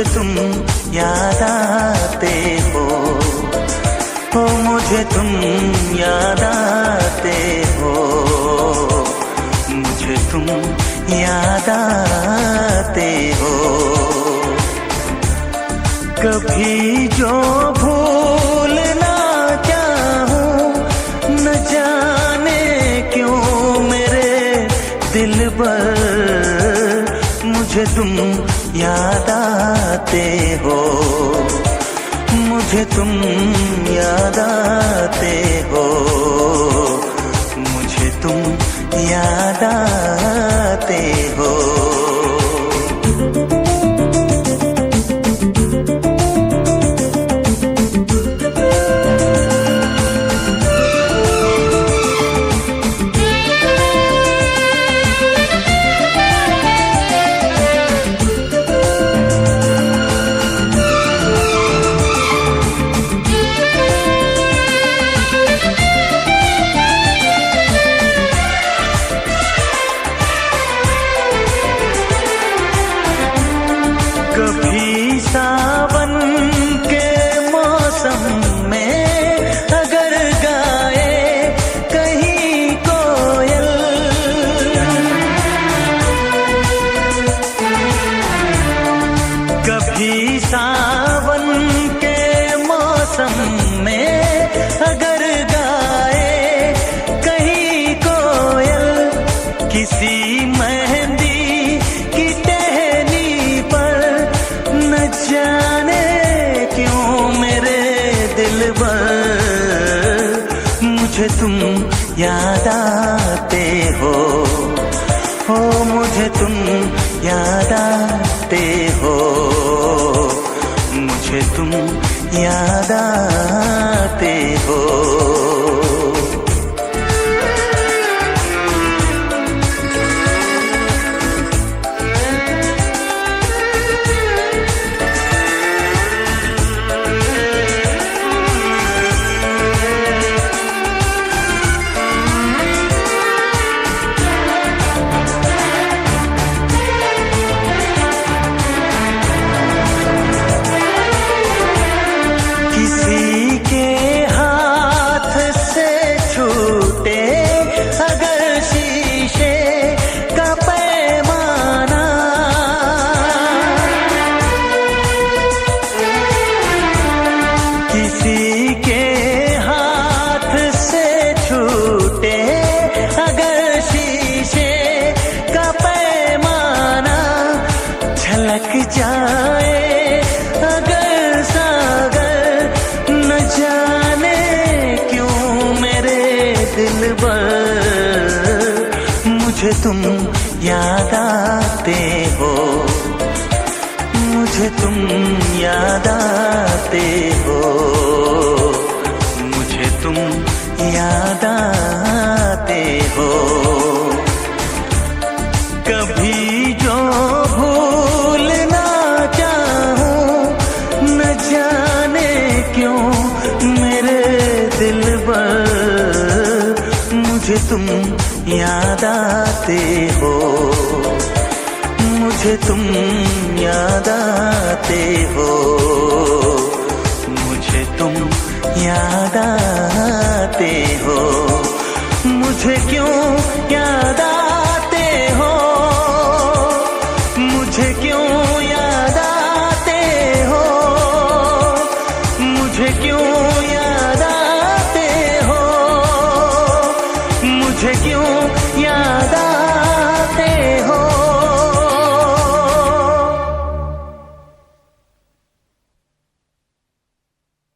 मुझे तुम याद आते हो, मुझे तुम याद आते हो, मुझे तुम याद आते हो। कभी जो भूल ना चाहूं, न जाने क्यों मेरे दिल पर मुझे तुम याद आते हो, मुझे तुम याद आते हो, मुझे तुम याद आते हो। कभी सावन के मौसम में अगर गाए कहीं कोयल, कभी सावन के मौसम में अगर गाए कहीं कोयल, किसी मेहंदी की टहनी पर न जाने क्यों मेरे दिल पर मुझे तुम याद आते हो, मुझे तुम याद आते हो, मुझे तुम याद आते हो। किसी के हाथ से छूटे अगर शीशे का पैमाना, किसी के हाथ से छूटे अगर शीशे का पैमाना, झलक जाए अगर सागर न जाने क्यों मेरे दिल पर मुझे तुम याद आते हो, मुझे तुम याद आते हो, मुझे तुम याद आते हो। कभी जो भूल ना चाहूं, न जाने क्यों मेरे दिल पर मुझे तुम याद आते हो, मुझे तुम याद आते हो, मुझे तुम याद आते हो। मुझे क्यों याद आते हो, मुझे क्यों याद आते हो, मुझे क्यों